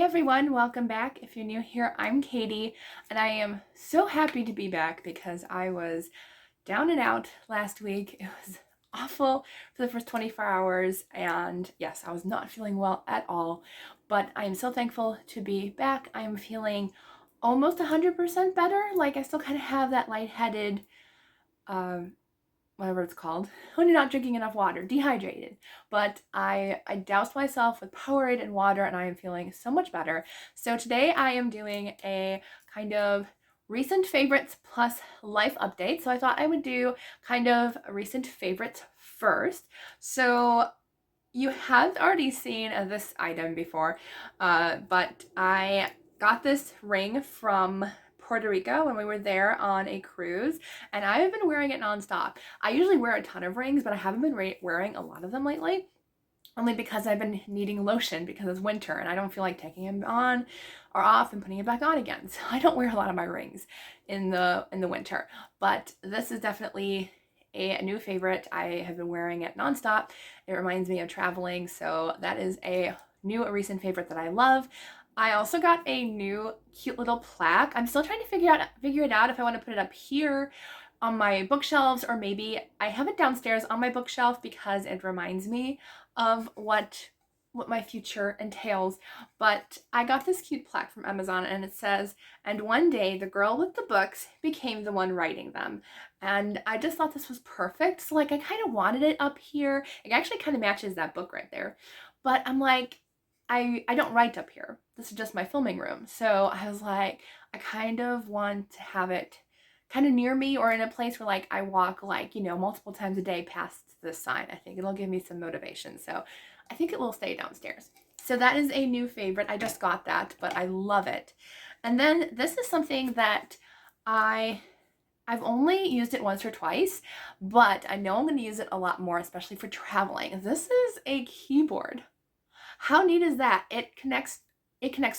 Hey everyone, welcome back. If you're new here, I'm Katie, and I am so happy to be back because I was down and out last week. It was awful for the first 24 hours, and yes, I was not feeling well at all, but I am so thankful to be back. I am feeling almost 100% better. Like, I still kind of have that lightheaded, um, whatever it's called, when you're not drinking enough water, dehydrated. But I doused myself with Powerade and water, and I am feeling so much better. So today I am doing a kind of recent favorites plus life update. So I thought I would do kind of recent favorites first. So you have already seen this item before, but I got this ring from Puerto Rico when we were there on a cruise, and I have been wearing it nonstop. I usually wear a ton of rings, but I haven't been wearing a lot of them lately, only because I've been needing lotion because it's winter and I don't feel like taking them on or off and putting it back on again. So I don't wear a lot of my rings in the winter. But this is definitely a new favorite. I have been wearing it nonstop. It reminds me of traveling, so that is a new recent favorite that I love. I also got a new cute little plaque. I'm still trying to figure it out if I want to put it up here on my bookshelves, or maybe I have it downstairs on my bookshelf because it reminds me of what my future entails. But I got this cute plaque from Amazon, and it says, "And one day the girl with the books became the one writing them." And I just thought this was perfect. So like, I kind of wanted it up here. It actually kind of matches that book right there. But I'm like, I don't write up here. This is just my filming room. So I was like, I kind of want to have it kind of near me, or in a place where like I walk like, multiple times a day past this sign. I think it'll give me some motivation. So I think it will stay downstairs. So that is a new favorite. I just got that, but I love it. And then this is something that I've only used it once or twice, but I know I'm going to use it a lot more, especially for traveling. This is a keyboard. How neat is that? It connects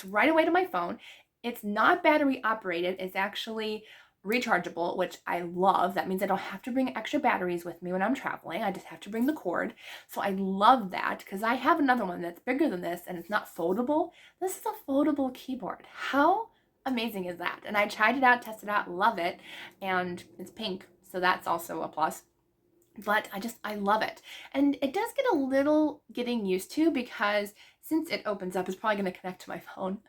right away to my phone. It's not battery operated. It's actually rechargeable, which I love. That means I don't have to bring extra batteries with me when I'm traveling. I just have to bring the cord. So I love that because I have another one that's bigger than this and it's not foldable. This is a foldable keyboard. How amazing is that? And I tried it out, tested it out, love it. And it's pink, so that's also a plus. But I love it. And it does get a little getting used to because since it opens up, it's probably going to connect to my phone,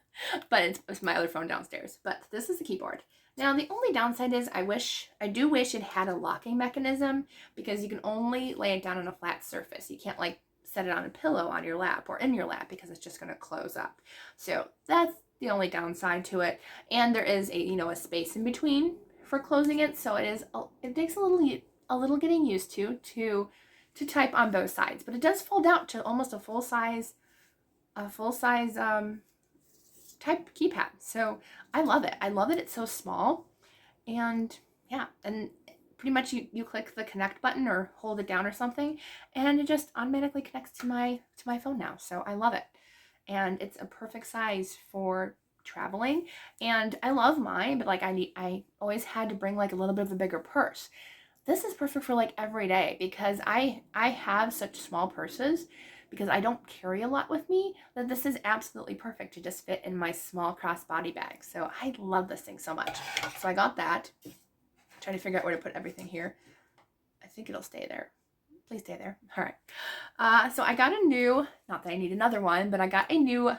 but it's my other phone downstairs. But this is the keyboard. Now, the only downside is I do wish it had a locking mechanism, because you can only lay it down on a flat surface. You can't like set it on a pillow on your lap or in your lap because it's just going to close up. So that's the only downside to it. And there is a space in between for closing it. So it takes a little getting used to type on both sides, but it does fold out to almost a full size type keypad. So I love it. It's so small, and yeah, and pretty much you click the connect button or hold it down or something, and it just automatically connects to my phone now. So I love it, and it's a perfect size for traveling. And I love mine, but like I always had to bring like a little bit of a bigger purse. This is perfect for like every day, because I have such small purses because I don't carry a lot with me, that this is absolutely perfect to just fit in my small crossbody bag. So I love this thing so much. So I got that. Trying to figure out where to put everything here. I think it'll stay there. Please stay there. All right. So I got a new, not that I need another one, but I got a new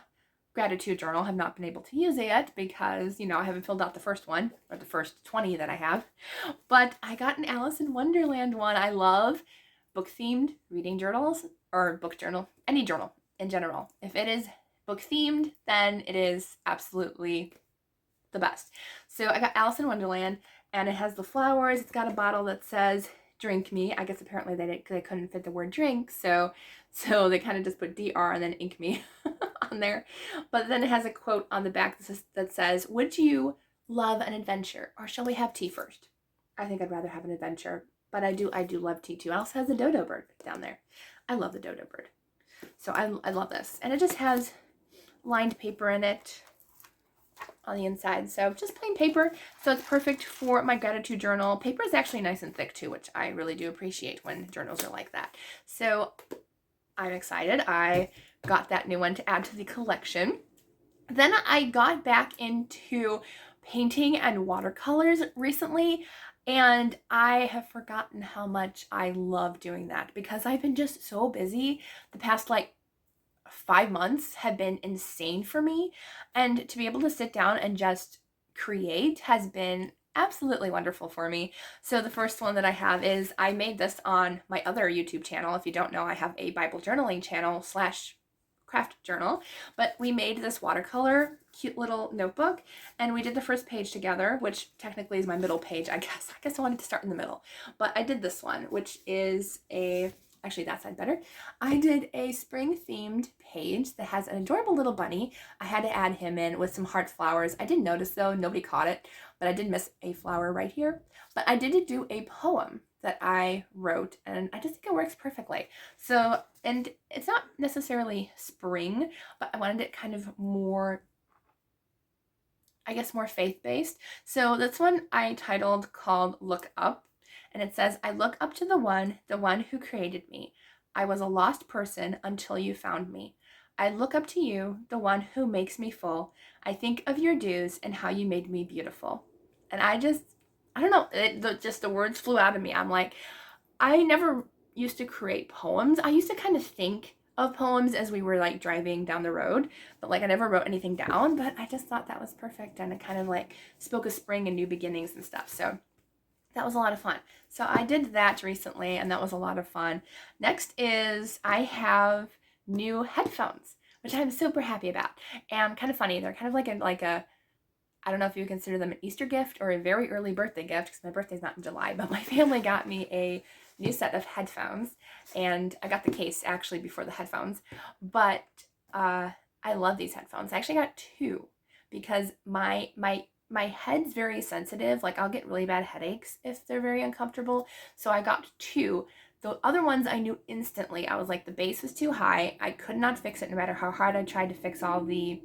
gratitude journal. Have not been able to use it yet because, I haven't filled out the first one, or the first 20 that I have. But I got an Alice in Wonderland one. I love book themed reading journals, or book journal, any journal in general. If it is book themed, then it is absolutely the best. So I got Alice in Wonderland, and it has the flowers. It's got a bottle that says "Drink Me." I guess apparently they couldn't fit the word drink, so they kind of just put DR and then ink me on there. But then it has a quote on the back that says, "Would you love an adventure, or shall we have tea first?" I think I'd rather have an adventure, but I do love tea too. It also has a dodo bird down there. I love the dodo bird. So I love this. And it just has lined paper in it on the inside. So just plain paper. So it's perfect for my gratitude journal. Paper is actually nice and thick too, which I really do appreciate when journals are like that. So I'm excited. I got that new one to add to the collection. Then I got back into painting and watercolors recently, and I have forgotten how much I love doing that because I've been just so busy. The past like 5 months have been insane for me, and to be able to sit down and just create has been absolutely wonderful for me. So the first one that I have is I made this on my other YouTube channel. If you don't know, I have a Bible journaling channel slash craft journal, but we made this watercolor cute little notebook, and we did the first page together, which technically is my middle page. I guess I wanted to start in the middle, but I did this one, which is actually that side better. I did a spring themed page that has an adorable little bunny. I had to add him in with some heart flowers. I didn't notice though, nobody caught it, but I did miss a flower right here. But I did do a poem that I wrote, and I just think it works perfectly. So, and it's not necessarily spring, but I wanted it kind of more, I guess, more faith-based. So this one I titled called Look Up, and it says, I look up to the one who created me. I was a lost person until you found me. I look up to you, the one who makes me full. I think of your dues and how you made me beautiful. And I don't know, just the words flew out of me. I'm like, I never used to create poems. I used to kind of think of poems as we were like driving down the road, but like I never wrote anything down, but I just thought that was perfect, and it kind of like spoke of spring and new beginnings and stuff. So that was a lot of fun. So I did that recently, and that was a lot of fun. Next is I have new headphones, which I'm super happy about. And kind of funny, they're kind of like a I don't know if you would consider them an Easter gift or a very early birthday gift, because my birthday's not in July, but my family got me a new set of headphones, and I got the case actually before the headphones. But I love these headphones. I actually got two because my head's very sensitive. Like I'll get really bad headaches if they're very uncomfortable. So I got two. The other ones I knew instantly. I was like, the bass was too high. I could not fix it no matter how hard I tried to fix all the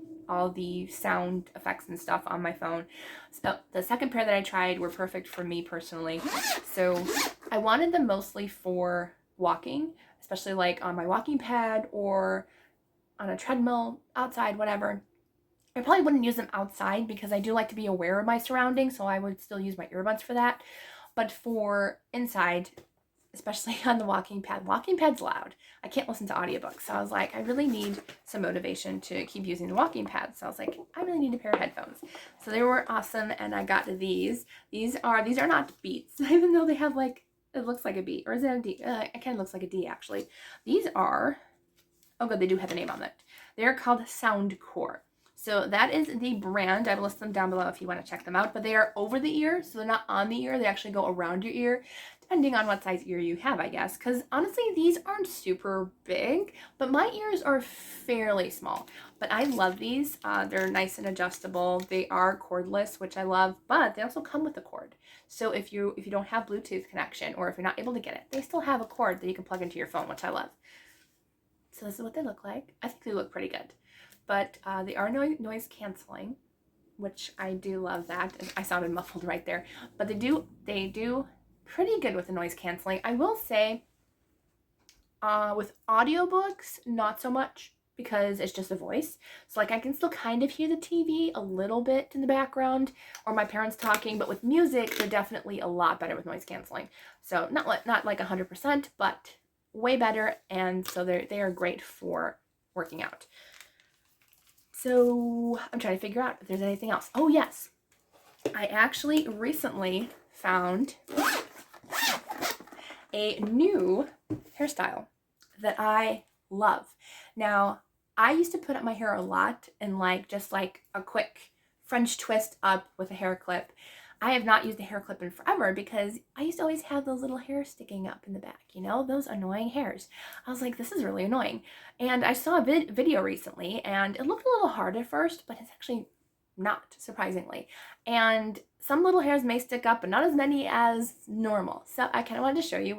sound effects and stuff on my phone. So the second pair that I tried were perfect for me personally. So I wanted them mostly for walking, especially like on my walking pad or on a treadmill, outside, whatever. I probably wouldn't use them outside because I do like to be aware of my surroundings, so I would still use my earbuds for that. But for inside, especially on the walking pad, walking pad's loud. I can't listen to audiobooks. So I was like, I really need some motivation to keep using the walking pad. So I was like, I really need a pair of headphones. So they were awesome, and I got these. These are not Beats, even though they have like, it looks like a B, or is it a D? It kind of looks like a D actually. These are, oh good, they do have a name on it. They're called Soundcore. So that is the brand. I will list them down below if you want to check them out. But they are over the ear, so they're not on the ear. They actually go around your ear, depending on what size ear you have, I guess. Because honestly, these aren't super big, but my ears are fairly small. But I love these. They're nice and adjustable. They are cordless, which I love, but they also come with a cord. So if you don't have Bluetooth connection, or if you're not able to get it, they still have a cord that you can plug into your phone, which I love. So this is what they look like. I think they look pretty good. But they are noise canceling, which I do love that. I sounded muffled right there. But they do pretty good with the noise canceling. I will say with audiobooks, not so much, because it's just a voice. So like I can still kind of hear the TV a little bit in the background or my parents talking, but with music, they're definitely a lot better with noise canceling. So not like 100%, but way better, and so they are great for working out. So I'm trying to figure out if there's anything else. Oh yes, I actually recently found a new hairstyle that I love. Now, I used to put up my hair a lot and like just like a quick French twist up with a hair clip. I have not used a hair clip in forever because I used to always have those little hairs sticking up in the back, you know, those annoying hairs. I was like, this is really annoying. And I saw a video recently, and it looked a little hard at first, but it's actually not, surprisingly. And some little hairs may stick up, but not as many as normal. So I kind of wanted to show you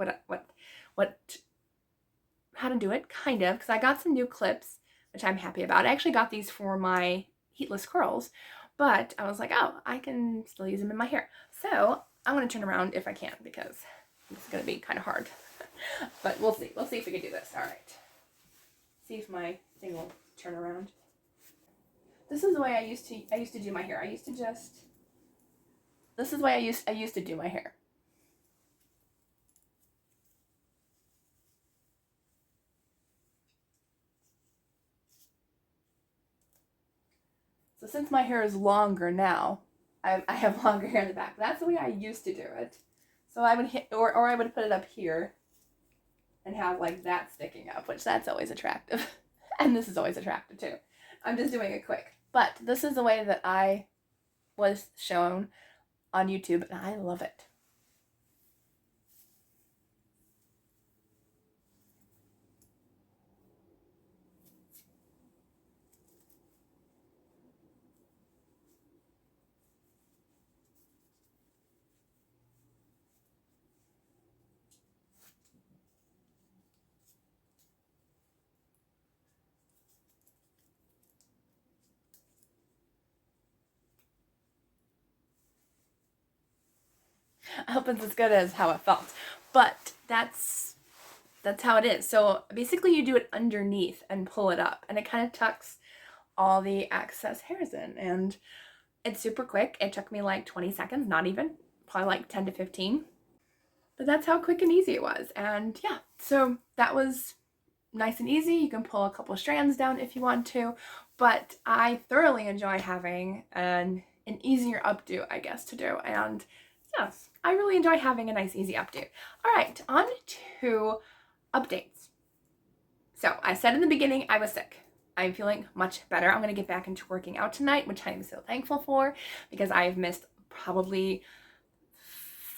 how to do it, kind of, because I got some new clips, which I'm happy about. I actually got these for my heatless curls, but I was like, oh, I can still use them in my hair. So I'm going to turn around if I can, because it's going to be kind of hard. But we'll see. We'll see if we can do this. All right. See if my thing will turn around. this is the way I used to do my hair. This is the way I used to do my hair. So since my hair is longer now, I have longer hair in the back. That's the way I used to do it. So I would hit, or I would put it up here and have like that sticking up, which that's always attractive. And this is always attractive too. I'm just doing it quick. But this is the way that I was shown on YouTube, and I love it. I hope it's as good as how it felt. But that's how it is. So basically you do it underneath and pull it up, and it kind of tucks all the excess hairs in, and it's super quick. It took me like 20 seconds, not even, probably like 10 to 15. But that's how quick and easy it was. And yeah, so that was nice and easy. You can pull a couple strands down if you want to, but I thoroughly enjoy having an easier updo, I guess, to do. And yes, I really enjoy having a nice easy updo. All right, on to updates. So I said in the beginning I was sick. I'm feeling much better. I'm going to get back into working out tonight, which I'm so thankful for, because I've missed probably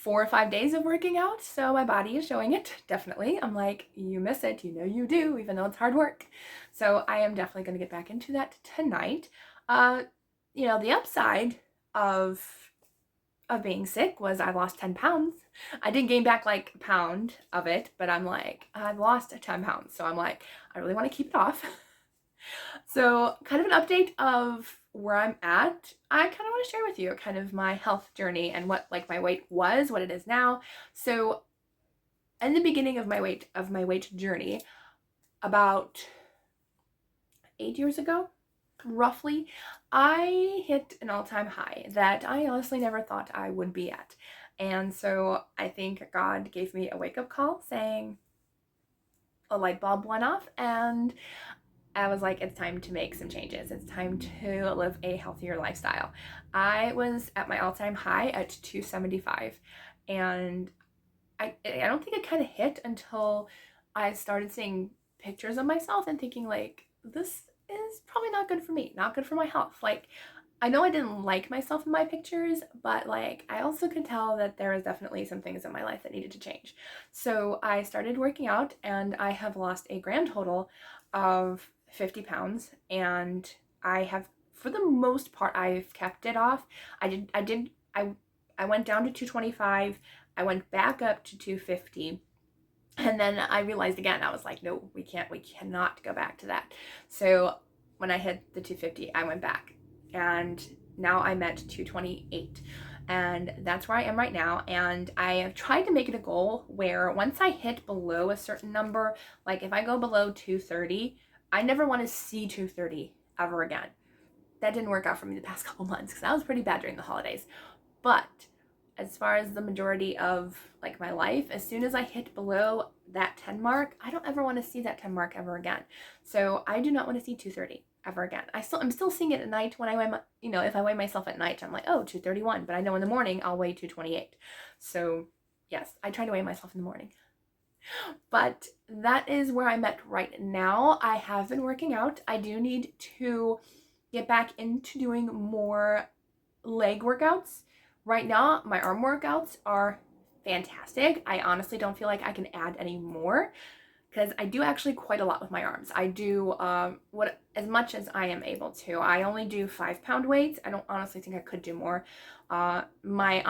4 or 5 days of working out, so my body is showing it, definitely. I'm like, you miss it, you know you do, even though it's hard work. So I am definitely going to get back into that tonight. You know, the upside of being sick was I lost 10 pounds. I did gain back like a pound of it, but I'm like, I've lost 10 pounds, so I'm like, I really want to keep it off. So kind of an update of where I'm at. I kind of want to share with you kind of my health journey and what like my weight was, what it is now. So in the beginning of my weight journey, about 8 years ago, roughly, I hit an all-time high that I honestly never thought I would be at. And so I think God gave me a wake-up call saying a light bulb went off, and I was like, it's time to make some changes. It's time to live a healthier lifestyle. I was at my all-time high at 275, and I don't think it kind of hit until I started seeing pictures of myself and thinking like, this is probably not good for me, not good for my health. Like, I know I didn't like myself in my pictures, but like I also could tell that there was definitely some things in my life that needed to change. So I started working out, and I have lost a grand total of 50 pounds, and I have, for the most part, I've kept it off. I went down to 225, I went back up to 250, and then I realized again, I was like, no, we cannot go back to that. So when I hit the 250, I went back, and now I'm at 228. And that's where I am right now. And I have tried to make it a goal where once I hit below a certain number, like if I go below 230, I never want to see 230 ever again. That didn't work out for me the past couple months because that was pretty bad during the holidays. But as far as the majority of like my life, as soon as I hit below that 10 mark, I don't ever want to see that 10 mark ever again. So I do not want to see 230 ever again. I'm still seeing it at night when I weigh if I weigh myself at night, I'm like, oh, 231, but I know in the morning I'll weigh 228. So yes, I try to weigh myself in the morning. But that is where I'm at right now. I have been working out. I do need to get back into doing more leg workouts. Right now, my arm workouts are fantastic. I honestly don't feel like I can add any more because I do actually quite a lot with my arms. I do as much as I am able to. I only do 5-pound weights. I don't honestly think I could do more. My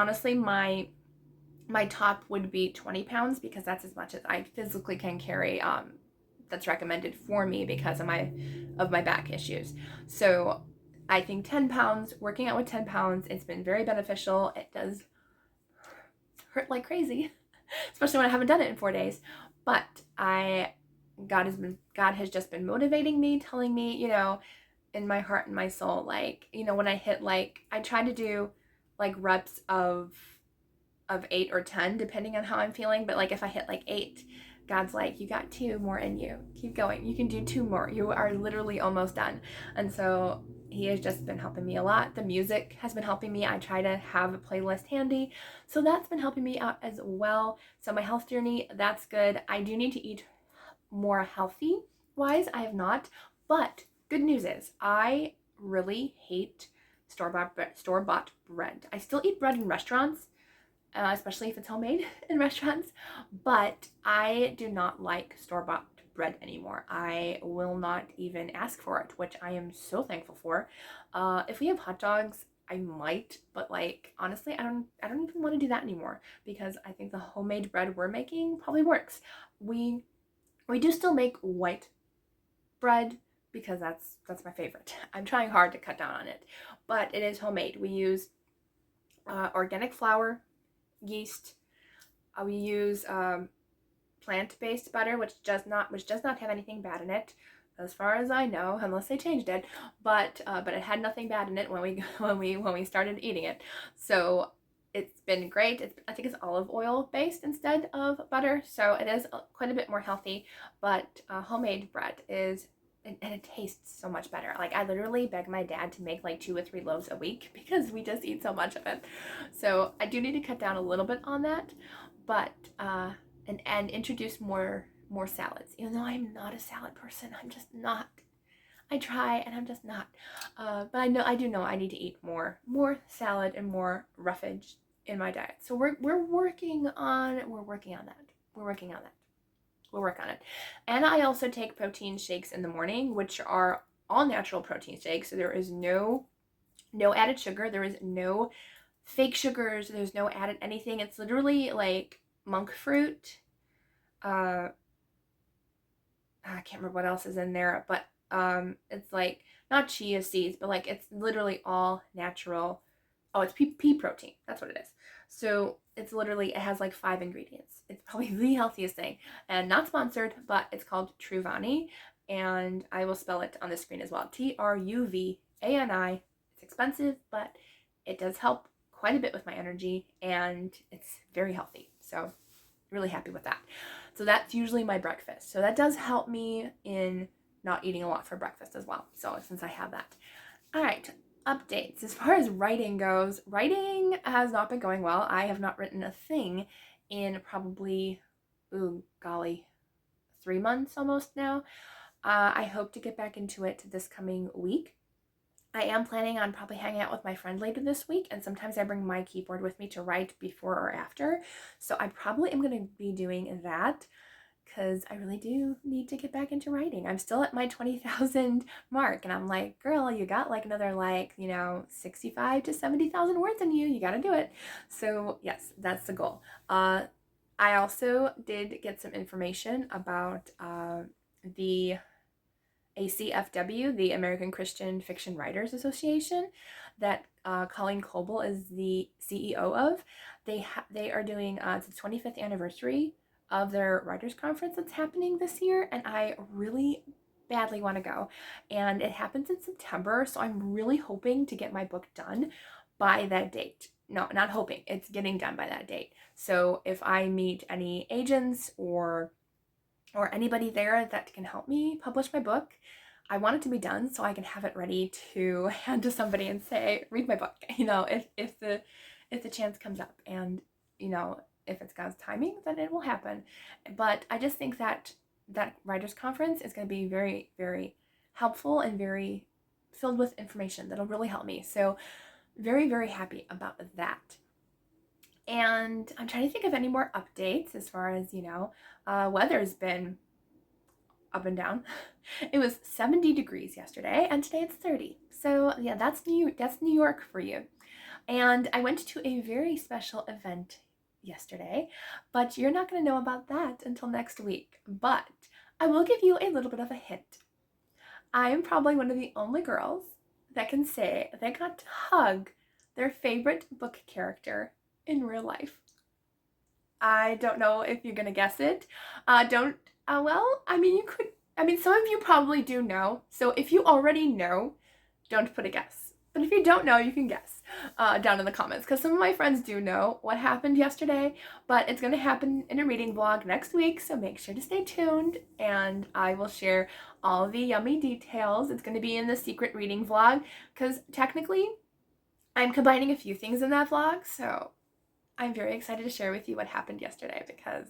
top would be 20 pounds because that's as much as I physically can carry. That's recommended for me because of my back issues. So I think 10 pounds, working out with 10 pounds, it's been very beneficial. It does hurt like crazy, especially when I haven't done it in 4 days. But God has just been motivating me, telling me, in my heart and my soul. Like, when I hit, like, I try to do like reps of 8 or 10 depending on how I'm feeling, but like if I hit like 8, God's like, you got 2 more in you, keep going, you can do 2 more, you are literally almost done. And so he has just been helping me a lot. The music has been helping me. I try to have a playlist handy, so that's been helping me out as well. So my health journey, that's good. I do need to eat more healthy wise. I have not, but good news is I really hate store-bought bread. I still eat bread in restaurants, especially if it's homemade in restaurants, but I do not like store-bought bread anymore. I will not even ask for it, which I am so thankful for. If we have hot dogs, I might, but like honestly, I don't even want to do that anymore, because I think the homemade bread we're making probably works. We do still make white bread because that's my favorite. I'm trying hard to cut down on it, but it is homemade. We use organic flour, yeast. We use plant-based butter, which does not have anything bad in it, as far as I know, unless they changed it. But it had nothing bad in it when we started eating it. So it's been great. I think it's olive oil based instead of butter, so it is quite a bit more healthy. But homemade bread is, and it tastes so much better. Like, I literally beg my dad to make like 2 or 3 loaves a week because we just eat so much of it. So I do need to cut down a little bit on that, but and introduce more salads. Even though I'm not a salad person, I'm just not. I try and I'm just not. But I do know I need to eat more salad and more roughage in my diet. So we're working on that. We'll work on it. And I also take protein shakes in the morning, which are all natural protein shakes. So there is no added sugar. There is no fake sugars. There's no added anything. It's literally like monk fruit. I can't remember what else is in there, but it's like not chia seeds, but like it's literally all natural. Oh, it's pea protein. That's what it is. So it's literally, it has like 5 ingredients. It's probably the healthiest thing, and not sponsored, but it's called Truvani, and I will spell it on the screen as well. Truvani. It's expensive, but it does help quite a bit with my energy, and it's very healthy. So really happy with that. So that's usually my breakfast. So that does help me in not eating a lot for breakfast as well. So since I have that. All right, updates. As far as writing goes, writing has not been going well. I have not written a thing in probably, 3 months almost now. I hope to get back into it this coming week. I am planning on probably hanging out with my friend later this week, and sometimes I bring my keyboard with me to write before or after. So I probably am going to be doing that because I really do need to get back into writing. I'm still at my 20,000 mark, and I'm like, girl, you got like another 65 to 70,000 words in you. You got to do it. So yes, that's the goal. I also did get some information about the ACFW, the American Christian Fiction Writers Association, that Colleen Coble is the CEO of. They are doing it's the 25th anniversary of their writers conference that's happening this year, and I really badly want to go. And it happens in September, so I'm really hoping to get my book done by that date. No, not hoping, it's getting done by that date. So if I meet any agents or anybody there that can help me publish my book, I want it to be done so I can have it ready to hand to somebody and say, read my book, if the chance comes up, and if it's God's timing, then it will happen. But I just think that writers conference is going to be very, very helpful and very filled with information that'll really help me. So very, very happy about that. And I'm trying to think of any more updates as far as, weather's been up and down. It was 70 degrees yesterday, and today it's 30. So yeah, that's New York for you. And I went to a very special event yesterday, but you're not going to know about that until next week. But I will give you a little bit of a hint. I am probably one of the only girls that can say they got to hug their favorite book character in real life. I don't know if you're gonna guess it. You could. Some of you probably do know. So if you already know, don't put a guess. But if you don't know, you can guess down in the comments, because some of my friends do know what happened yesterday, but it's going to happen in a reading vlog next week, so make sure to stay tuned, and I will share all the yummy details. It's going to be in the secret reading vlog, because technically I'm combining a few things in that vlog, so I'm very excited to share with you what happened yesterday, because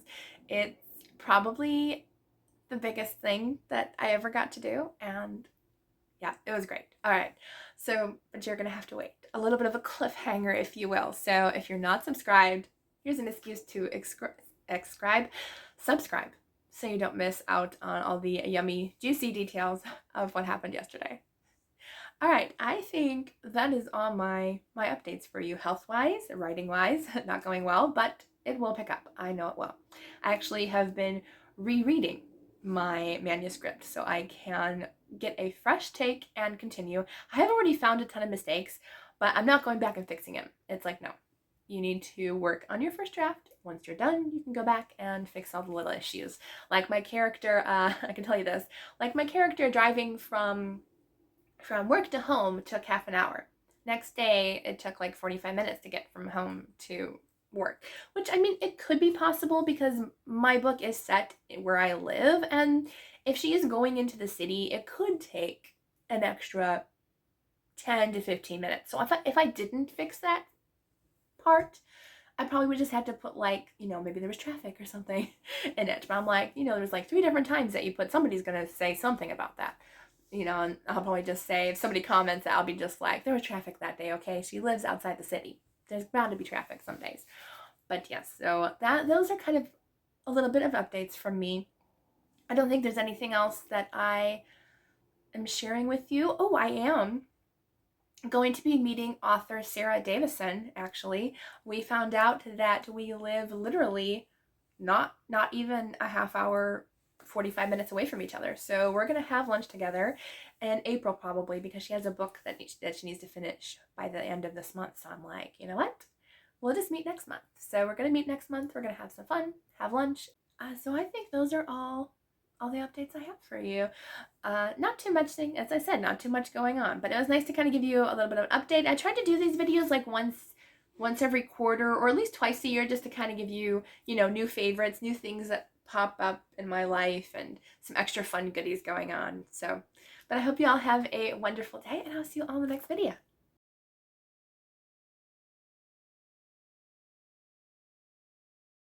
it's probably the biggest thing that I ever got to do, and yeah, it was great. All right, so but you're gonna have to wait. A little bit of a cliffhanger, if you will. So if you're not subscribed, here's an excuse to subscribe, so you don't miss out on all the yummy, juicy details of what happened yesterday. All right, I think that is all my updates for you, health-wise, writing-wise. Not going well, but it will pick up. I know it will. I actually have been rereading my manuscript so I can get a fresh take and continue. I have already found a ton of mistakes, but I'm not going back and fixing them. It's like, no, you need to work on your first draft. Once you're done, you can go back and fix all the little issues. Like my character, I can tell you this, like my character driving from work to home took half an hour. Next day, it took like 45 minutes to get from home to work, which, I mean, it could be possible because my book is set where I live, and if she is going into the city, it could take an extra 10 to 15 minutes. So if I didn't fix that part, I probably would just have to put, like, you know, maybe there was traffic or something in it. But I'm like, you know, there's like 3 different times that you put, somebody's gonna say something about that. You know, and I'll probably just say, if somebody comments, I'll be just like, there was traffic that day, okay? She lives outside the city. There's bound to be traffic some days. But yes, so those are kind of a little bit of updates from me. I don't think there's anything else that I am sharing with you. Oh, I am going to be meeting author Sarah Davison, actually. We found out that we live literally not even a half hour, 45 minutes away from each other. So we're going to have lunch together in April probably, because she has a book that she needs to finish by the end of this month. So I'm like, you know what? We'll just meet next month. So we're going to meet next month. We're going to have some fun, have lunch. So I think those are all the updates I have for you. Not too much thing, as I said, not too much going on, but it was nice to kind of give you a little bit of an update. I tried to do these videos like once every quarter, or at least twice a year, just to kind of give you, you know, new favorites, new things that pop up in my life, and some extra fun goodies going on. So, but I hope you all have a wonderful day, and I'll see you all in the next video.